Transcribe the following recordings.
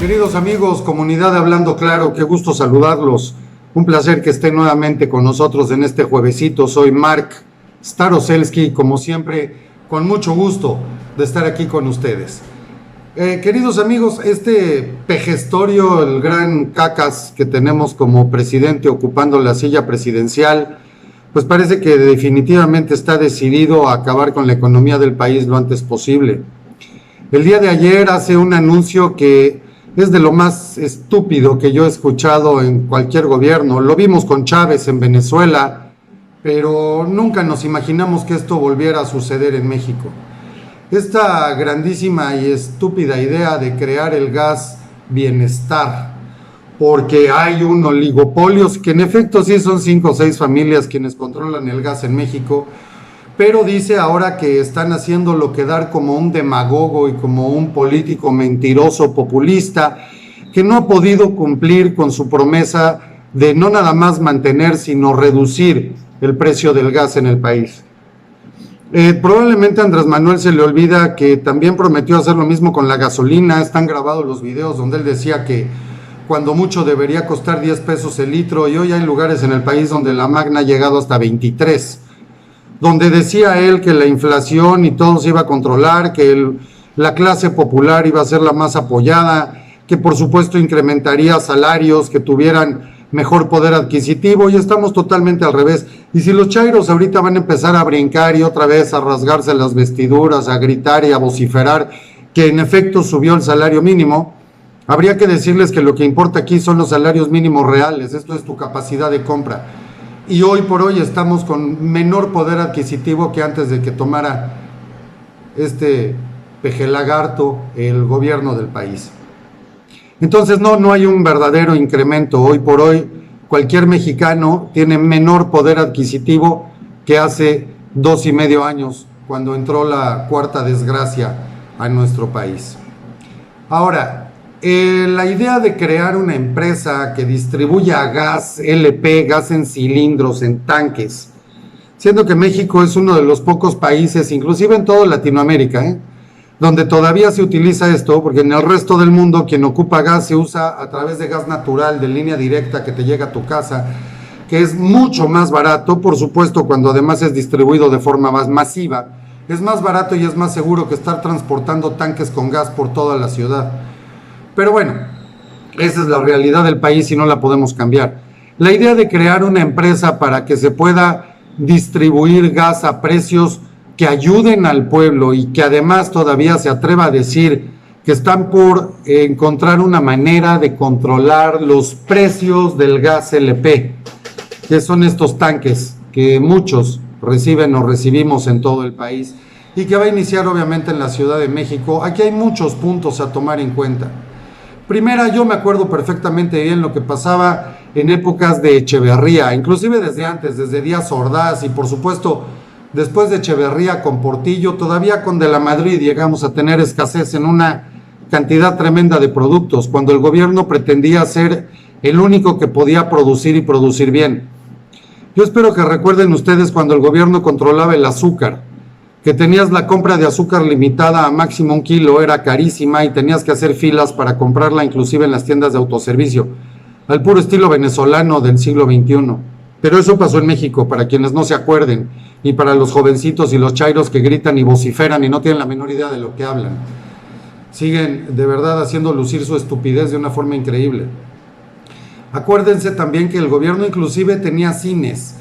Queridos amigos, comunidad de Hablando Claro, qué gusto saludarlos. Un placer que estén nuevamente con nosotros en este juevesito. Soy Mark Staroselski, como siempre, con mucho gusto de estar aquí con ustedes. Queridos amigos, este pejestorio, el gran cacas que tenemos como presidente ocupando la silla presidencial, pues parece que definitivamente está decidido a acabar con la economía del país lo antes posible. El día de ayer hace un anuncio que es de lo más estúpido que yo he escuchado en cualquier gobierno. Lo vimos con Chávez en Venezuela, pero nunca nos imaginamos que esto volviera a suceder en México. Esta grandísima y estúpida idea de crear el gas bienestar, porque hay un oligopolio, que en efecto sí son 5 o 6 familias quienes controlan el gas en México, pero dice ahora que están haciéndolo quedar como un demagogo y como un político mentiroso populista que no ha podido cumplir con su promesa de no nada más mantener, sino reducir el precio del gas en el país. Probablemente a Andrés Manuel se le olvida que también prometió hacer lo mismo con la gasolina. Están grabados los videos donde él decía que cuando mucho debería costar 10 pesos el litro, y hoy hay lugares en el país donde la magna ha llegado hasta 23, donde decía él que la inflación y todo se iba a controlar, que la clase popular iba a ser la más apoyada, que por supuesto incrementaría salarios, que tuvieran mejor poder adquisitivo, y estamos totalmente al revés. Y si los chairos ahorita van a empezar a brincar y otra vez a rasgarse las vestiduras, a gritar y a vociferar que en efecto subió el salario mínimo, habría que decirles que lo que importa aquí son los salarios mínimos reales. Esto es tu capacidad de compra. Y hoy por hoy estamos con menor poder adquisitivo que antes de que tomara este pejelagarto el gobierno del país. Entonces no hay un verdadero incremento. Hoy por hoy cualquier mexicano tiene menor poder adquisitivo que hace 2.5 años, cuando entró la cuarta desgracia a nuestro país. Ahora, la idea de crear una empresa que distribuya gas LP, gas en cilindros, en tanques, siendo que México es uno de los pocos países, inclusive en toda Latinoamérica, donde todavía se utiliza esto, porque en el resto del mundo quien ocupa gas se usa a través de gas natural, de línea directa que te llega a tu casa, que es mucho más barato, por supuesto, cuando además es distribuido de forma más masiva. Es más barato y es más seguro que estar transportando tanques con gas por toda la ciudad. Pero bueno, esa es la realidad del país y no la podemos cambiar. La idea de crear una empresa para que se pueda distribuir gas a precios que ayuden al pueblo y que además todavía se atreva a decir que están por encontrar una manera de controlar los precios del gas LP, que son estos tanques que muchos reciben o recibimos en todo el país y que va a iniciar obviamente en la Ciudad de México. Aquí hay muchos puntos a tomar en cuenta. Primera, yo me acuerdo perfectamente bien lo que pasaba en épocas de Echeverría, inclusive desde antes, desde Díaz Ordaz, y por supuesto después de Echeverría con Portillo, todavía con De la Madrid llegamos a tener escasez en una cantidad tremenda de productos, cuando el gobierno pretendía ser el único que podía producir y producir bien. Yo espero que recuerden ustedes cuando el gobierno controlaba el azúcar, que tenías la compra de azúcar limitada a máximo 1 kilo, era carísima y tenías que hacer filas para comprarla inclusive en las tiendas de autoservicio, al puro estilo venezolano del siglo XXI. Pero eso pasó en México, para quienes no se acuerden, y para los jovencitos y los chairos que gritan y vociferan y no tienen la menor idea de lo que hablan. Siguen de verdad haciendo lucir su estupidez de una forma increíble. Acuérdense también que el gobierno inclusive tenía cines,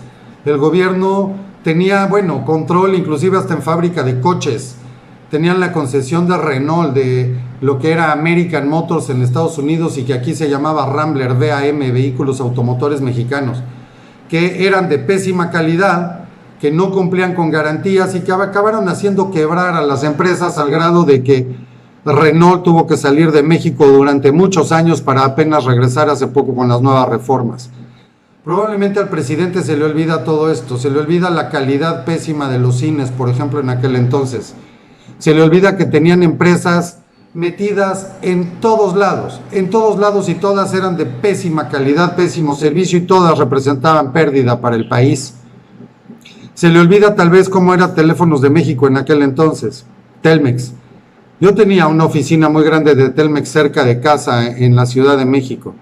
el gobierno tenía, control inclusive hasta en fábrica de coches. Tenían la concesión de Renault, de lo que era American Motors en Estados Unidos y que aquí se llamaba Rambler, VAM, Vehículos Automotores Mexicanos, que eran de pésima calidad, que no cumplían con garantías y que acabaron haciendo quebrar a las empresas al grado de que Renault tuvo que salir de México durante muchos años para apenas regresar hace poco con las nuevas reformas. Probablemente al presidente se le olvida todo esto, se le olvida la calidad pésima de los cines, por ejemplo, en aquel entonces. Se le olvida que tenían empresas metidas en todos lados y todas eran de pésima calidad, pésimo servicio y todas representaban pérdida para el país. Se le olvida tal vez cómo era Teléfonos de México en aquel entonces, Telmex, Yo tenía una oficina muy grande de Telmex cerca de casa en la Ciudad de México.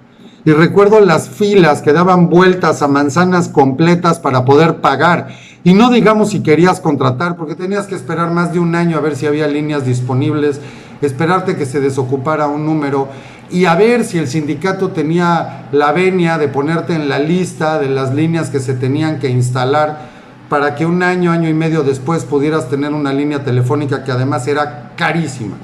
Y recuerdo las filas que daban vueltas a manzanas completas para poder pagar. Y no digamos si querías contratar, porque tenías que esperar más de un año a ver si había líneas disponibles, esperarte que se desocupara un número y a ver si el sindicato tenía la venia de ponerte en la lista de las líneas que se tenían que instalar para que un año, año y medio después pudieras tener una línea telefónica que además era carísima.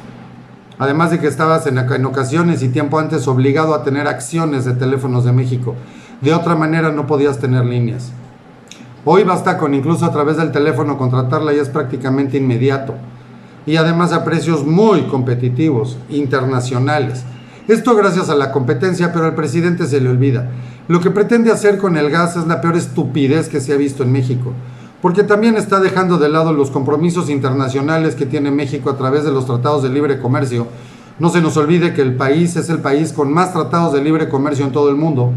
Además de que estabas en ocasiones y tiempo antes obligado a tener acciones de Teléfonos de México. De otra manera no podías tener líneas. Hoy basta con incluso a través del teléfono contratarla y es prácticamente inmediato. Y además a precios muy competitivos, internacionales. Esto gracias a la competencia, pero al presidente se le olvida. Lo que pretende hacer con el gas es la peor estupidez que se ha visto en México. Porque también está dejando de lado los compromisos internacionales que tiene México a través de los tratados de libre comercio. No se nos olvide que el país es el país con más tratados de libre comercio en todo el mundo.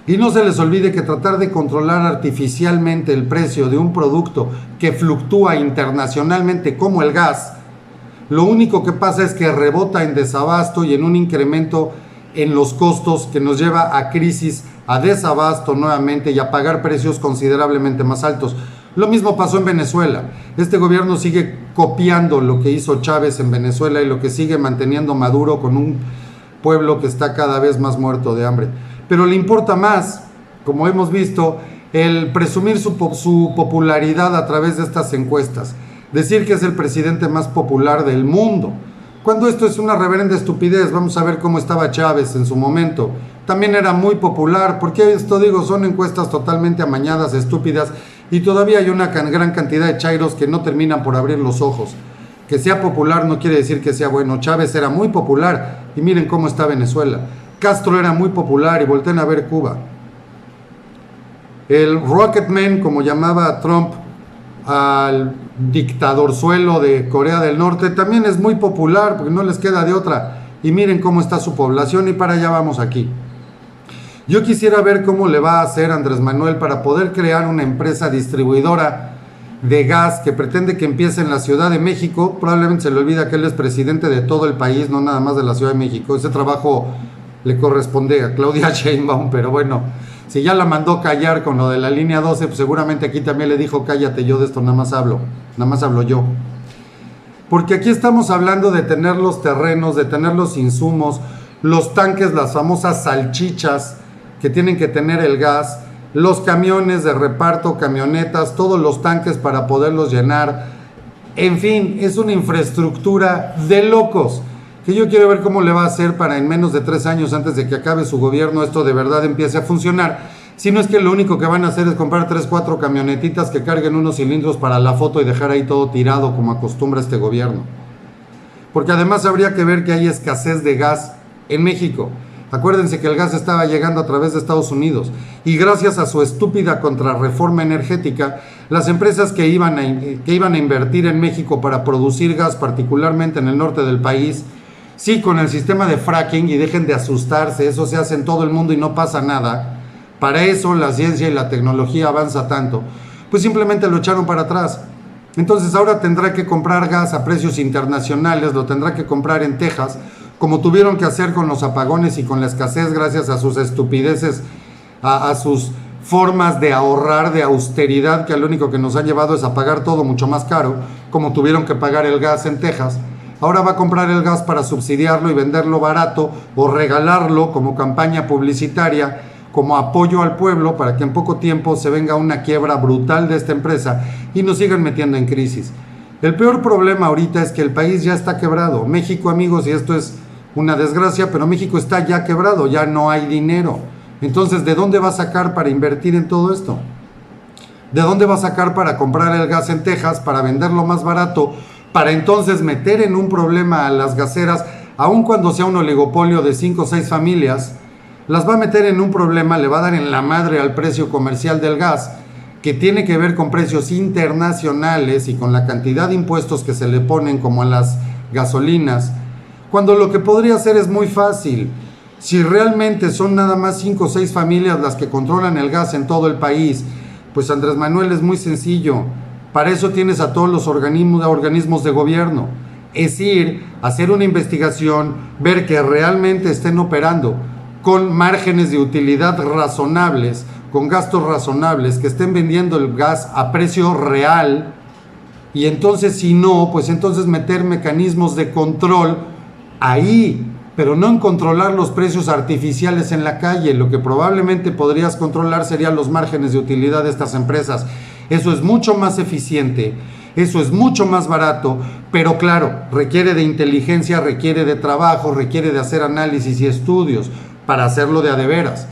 Y no se les olvide que tratar de controlar artificialmente el precio de un producto que fluctúa internacionalmente como el gas, lo único que pasa es que rebota en desabasto y en un incremento en los costos que nos lleva a crisis, a desabasto nuevamente y a pagar precios considerablemente más altos. Lo mismo pasó en Venezuela. Este gobierno sigue copiando lo que hizo Chávez en Venezuela y lo que sigue manteniendo Maduro con un pueblo que está cada vez más muerto de hambre. Pero le importa más, como hemos visto, el presumir su popularidad a través de estas encuestas. Decir que es el presidente más popular del mundo. Cuando esto es una reverenda estupidez. Vamos a ver cómo estaba Chávez en su momento. También era muy popular. ¿Por qué esto digo? Son encuestas totalmente amañadas, estúpidas. Y todavía hay una gran cantidad de chairos que no terminan por abrir los ojos. Que sea popular no quiere decir que sea bueno. Chávez era muy popular. Y miren cómo está Venezuela. Castro era muy popular y volteen a ver Cuba. El Rocketman, como llamaba a Trump al dictadorzuelo de Corea del Norte, también es muy popular porque no les queda de otra. Y miren cómo está su población y para allá vamos aquí. Yo quisiera ver cómo le va a hacer Andrés Manuel para poder crear una empresa distribuidora de gas que pretende que empiece en la Ciudad de México. Probablemente se le olvida que él es presidente de todo el país, no nada más de la Ciudad de México. Ese trabajo le corresponde a Claudia Sheinbaum, pero bueno, si ya la mandó callar con lo de la línea 12, pues seguramente aquí también le dijo cállate, yo de esto nada más hablo yo. Porque aquí estamos hablando de tener los terrenos, de tener los insumos, los tanques, las famosas salchichas que tienen que tener el gas, los camiones de reparto, camionetas, todos los tanques para poderlos llenar. En fin, es una infraestructura de locos. Que yo quiero ver cómo le va a hacer para en menos de 3 años antes de que acabe su gobierno esto de verdad empiece a funcionar. Si no es que lo único que van a hacer es comprar 3, 4 camionetitas que carguen unos cilindros para la foto y dejar ahí todo tirado como acostumbra este gobierno. Porque además habría que ver que hay escasez de gas en México. Acuérdense que el gas estaba llegando a través de Estados Unidos y gracias a su estúpida contrarreforma energética, las empresas que iban a invertir en México para producir gas, particularmente en el norte del país, sí, con el sistema de fracking, y dejen de asustarse, eso se hace en todo el mundo y no pasa nada. Para eso la ciencia y la tecnología avanza tanto. Pues simplemente lo echaron para atrás. Entonces ahora tendrá que comprar gas a precios internacionales, lo tendrá que comprar en Texas, como tuvieron que hacer con los apagones y con la escasez gracias a sus estupideces, a sus formas de ahorrar, de austeridad, que lo único que nos ha llevado es a pagar todo mucho más caro, como tuvieron que pagar el gas en Texas. Ahora va a comprar el gas para subsidiarlo y venderlo barato o regalarlo como campaña publicitaria, como apoyo al pueblo para que en poco tiempo se venga una quiebra brutal de esta empresa y nos sigan metiendo en crisis. El peor problema ahorita es que el país ya está quebrado. México, amigos, y esto es una desgracia, pero México está ya quebrado, ya no hay dinero. Entonces, ¿de dónde va a sacar para invertir en todo esto? ¿De dónde va a sacar para comprar el gas en Texas, para venderlo más barato, para entonces meter en un problema a las gaseras, aun cuando sea un oligopolio de 5 o 6 familias, las va a meter en un problema, le va a dar en la madre al precio comercial del gas, que tiene que ver con precios internacionales y con la cantidad de impuestos que se le ponen como a las gasolinas, cuando lo que podría hacer es muy fácil. Si realmente son nada más 5 o 6 familias las que controlan el gas en todo el país, pues Andrés Manuel, es muy sencillo. Para eso tienes a todos los organismos de gobierno. es ir, hacer una investigación, ver que realmente estén operando con márgenes de utilidad razonables, con gastos razonables, que estén vendiendo el gas a precio real, y entonces si no, pues entonces meter mecanismos de control ahí, pero no en controlar los precios artificiales en la calle. Lo que probablemente podrías controlar serían los márgenes de utilidad de estas empresas. Eso es mucho más eficiente, eso es mucho más barato, pero claro, requiere de inteligencia, requiere de trabajo, requiere de hacer análisis y estudios para hacerlo de a de veras.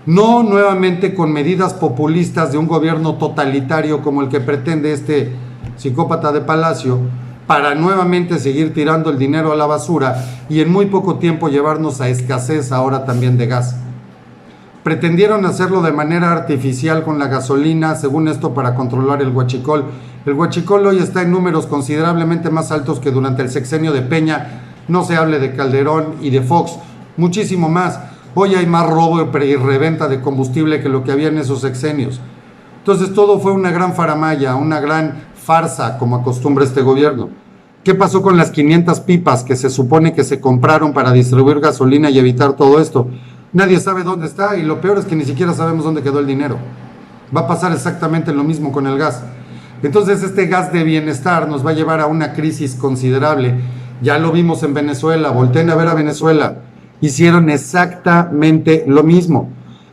No nuevamente con medidas populistas de un gobierno totalitario como el que pretende este psicópata de Palacio, para nuevamente seguir tirando el dinero a la basura y en muy poco tiempo llevarnos a escasez ahora también de gas. Pretendieron hacerlo de manera artificial con la gasolina, según esto para controlar el huachicol. El huachicol hoy está en números considerablemente más altos que durante el sexenio de Peña, no se hable de Calderón y de Fox, muchísimo más. Hoy hay más robo y reventa de combustible que lo que había en esos sexenios. Entonces todo fue una gran faramalla, una gran farsa, como acostumbra este gobierno. ¿Qué pasó con las 500 pipas que se supone que se compraron para distribuir gasolina y evitar todo esto? Nadie sabe dónde está y lo peor es que ni siquiera sabemos dónde quedó el dinero. Va a pasar exactamente lo mismo con el gas. Entonces este gas de bienestar nos va a llevar a una crisis considerable. Ya lo vimos en Venezuela, volteen a ver a Venezuela. Hicieron exactamente lo mismo.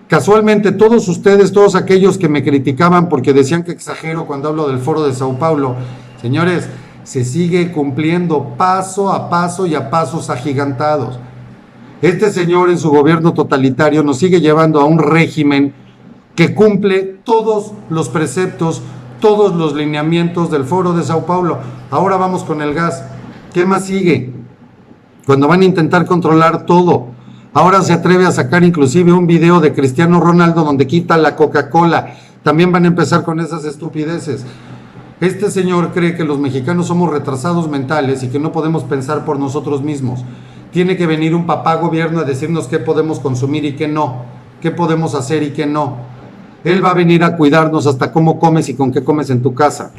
Casualmente todos ustedes, todos aquellos que me criticaban porque decían que exagero cuando hablo del Foro de Sao Paulo, señores, se sigue cumpliendo paso a paso y a pasos agigantados. Este señor en su gobierno totalitario nos sigue llevando a un régimen que cumple todos los preceptos, todos los lineamientos del Foro de Sao Paulo. Ahora vamos con el gas. ¿Qué más sigue? Cuando van a intentar controlar todo. Ahora se atreve a sacar inclusive un video de Cristiano Ronaldo donde quita la Coca-Cola. También van a empezar con esas estupideces. Este señor cree que los mexicanos somos retrasados mentales y que no podemos pensar por nosotros mismos. Tiene que venir un papá gobierno a decirnos qué podemos consumir y qué no, qué podemos hacer y qué no. Él va a venir a cuidarnos hasta cómo comes y con qué comes en tu casa.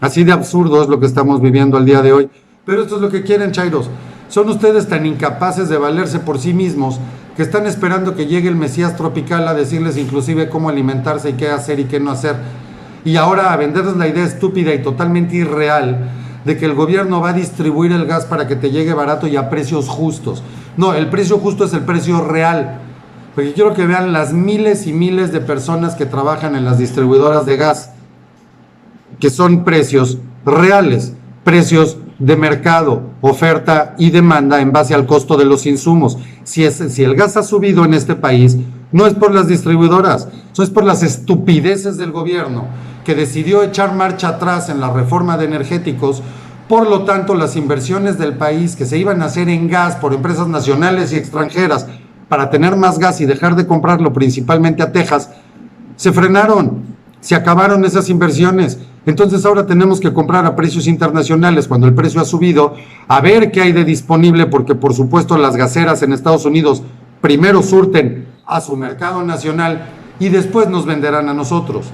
Así de absurdo es lo que estamos viviendo al día de hoy. Pero esto es lo que quieren, chairos. Son ustedes tan incapaces de valerse por sí mismos que están esperando que llegue el Mesías tropical a decirles inclusive cómo alimentarse y qué hacer y qué no hacer. Y ahora a venderles la idea estúpida y totalmente irreal de que el gobierno va a distribuir el gas para que te llegue barato y a precios justos. No, el precio justo es el precio real. Porque quiero que vean las miles y miles de personas que trabajan en las distribuidoras de gas, que son precios reales, precios de mercado, oferta y demanda en base al costo de los insumos. Si el gas ha subido en este país, no es por las distribuidoras, es por las estupideces del gobierno que decidió echar marcha atrás en la reforma de energéticos. Por lo tanto, las inversiones del país que se iban a hacer en gas por empresas nacionales y extranjeras para tener más gas y dejar de comprarlo principalmente a Texas, se frenaron, se acabaron esas inversiones. Entonces ahora tenemos que comprar a precios internacionales cuando el precio ha subido, a ver qué hay de disponible, porque por supuesto las gaseras en Estados Unidos primero surten a su mercado nacional y después nos venderán a nosotros.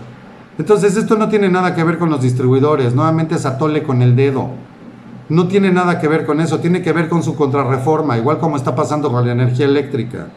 Entonces esto no tiene nada que ver con los distribuidores, nuevamente es atole con el dedo. No tiene nada que ver con eso, tiene que ver con su contrarreforma, igual como está pasando con la energía eléctrica.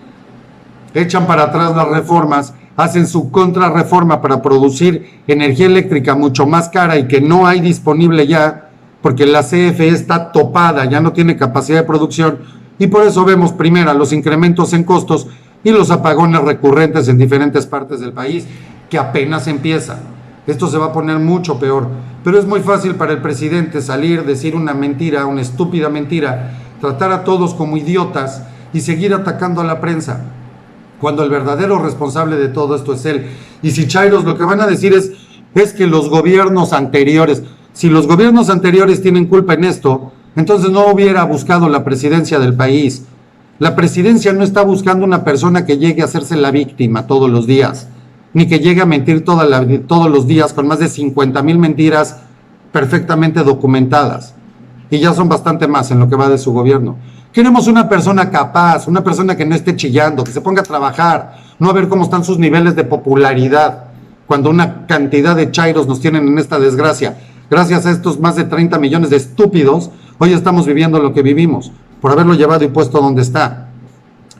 Echan para atrás las reformas, hacen su contrarreforma para producir energía eléctrica mucho más cara y que no hay disponible ya, porque la CFE está topada, ya no tiene capacidad de producción, y por eso vemos primero los incrementos en costos y los apagones recurrentes en diferentes partes del país, que apenas empieza. Esto se va a poner mucho peor, pero es muy fácil para el presidente salir, decir una mentira, una estúpida mentira, tratar a todos como idiotas y seguir atacando a la prensa, cuando el verdadero responsable de todo esto es él. Y si chairos lo que van a decir es que los gobiernos anteriores, si los gobiernos anteriores tienen culpa en esto, entonces no hubiera buscado la presidencia del país. La presidencia no está buscando una persona que llegue a hacerse la víctima todos los días, ni que llegue a mentir todos los días con más de 50,000 mentiras perfectamente documentadas. Y ya son bastante más en lo que va de su gobierno. Queremos una persona capaz, una persona que no esté chillando, que se ponga a trabajar, no a ver cómo están sus niveles de popularidad, cuando una cantidad de chairos nos tienen en esta desgracia. Gracias a estos más de 30 millones de estúpidos, Hoy estamos viviendo lo que vivimos, por haberlo llevado y puesto donde está.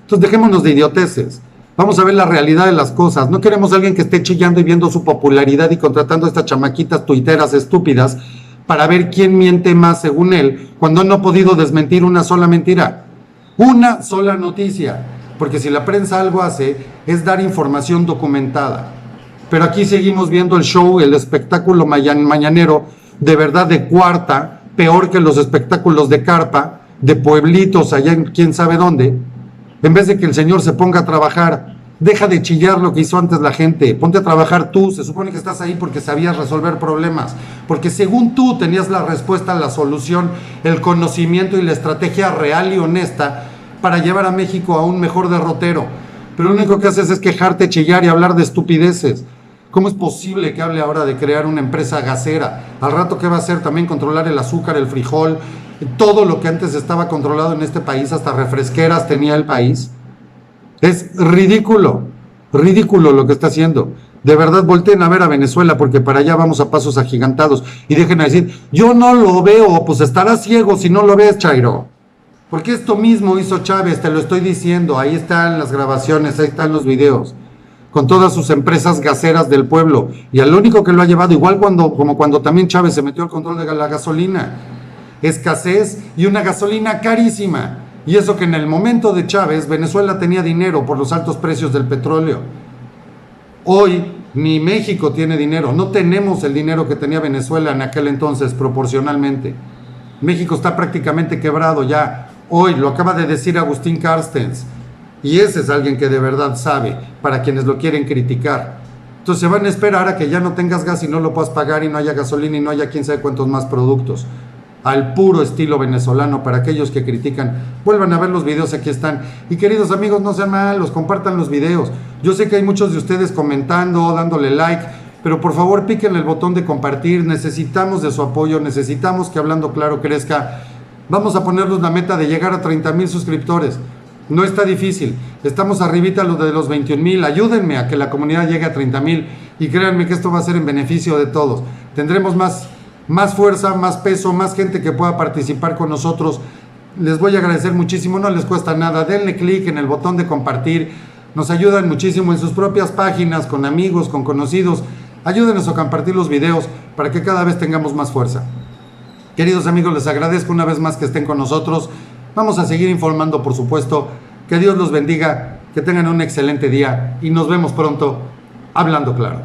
Entonces dejémonos de idioteces. Vamos a ver la realidad de las cosas. No queremos a alguien que esté chillando y viendo su popularidad y contratando a estas chamaquitas tuiteras estúpidas para ver quién miente más según él, cuando no ha podido desmentir una sola mentira. Una sola noticia. Porque si la prensa algo hace, es dar información documentada. Pero aquí seguimos viendo el show, el espectáculo mañanero, de verdad de cuarta, peor que los espectáculos de carpa, de pueblitos allá en quién sabe dónde. En vez de que el señor se ponga a trabajar, deja de chillar lo que hizo antes la gente, ponte a trabajar tú. Se supone que estás ahí porque sabías resolver problemas, porque según tú tenías la respuesta, la solución, el conocimiento y la estrategia real y honesta para llevar a México a un mejor derrotero. Pero lo único que haces es quejarte, chillar y hablar de estupideces. ¿Cómo es posible que hable ahora de crear una empresa gasera? Al rato, ¿qué va a hacer? También controlar el azúcar, el frijol, todo lo que antes estaba controlado en este país, hasta refresqueras tenía el país. Es ridículo lo que está haciendo. De verdad, volteen a ver a Venezuela, porque para allá vamos a pasos agigantados. Y dejen de decir, yo no lo veo, pues estarás ciego si no lo ves, Chairo. Porque esto mismo hizo Chávez, te lo estoy diciendo, ahí están las grabaciones, ahí están los videos, con todas sus empresas gaseras del pueblo. Y al único que lo ha llevado, igual como cuando también Chávez se metió al control de la gasolina. Escasez y una gasolina carísima. Y eso que en el momento de Chávez, Venezuela tenía dinero por los altos precios del petróleo. Hoy ni México tiene dinero, no tenemos el dinero que tenía Venezuela en aquel entonces proporcionalmente. México está prácticamente quebrado ya. Hoy lo acaba de decir Agustín Carstens. Y ese es alguien que de verdad sabe, para quienes lo quieren criticar. Entonces se van a esperar a que ya no tengas gas y no lo puedas pagar y no haya gasolina y no haya quién sabe cuántos más productos. Al puro estilo venezolano, para aquellos que critican. Vuelvan a ver los videos, aquí están. Y queridos amigos, no sean malos, compartan los videos. Yo sé que hay muchos de ustedes comentando, dándole like, pero por favor piquen el botón de compartir. Necesitamos de su apoyo, necesitamos que Hablando Claro crezca. Vamos a ponernos la meta de llegar a 30,000 suscriptores. No está difícil, estamos arribita de los 21,000, ayúdenme a que la comunidad llegue a 30,000 y créanme que esto va a ser en beneficio de todos. Tendremos más fuerza, más peso, más gente que pueda participar con nosotros. Les voy a agradecer muchísimo, no les cuesta nada, denle clic en el botón de compartir, nos ayudan muchísimo en sus propias páginas, con amigos, con conocidos. Ayúdenos a compartir los videos para que cada vez tengamos más fuerza. Queridos amigos, les agradezco una vez más que estén con nosotros. Vamos a seguir informando, por supuesto. Que Dios los bendiga, que tengan un excelente día y nos vemos pronto, Hablando Claro.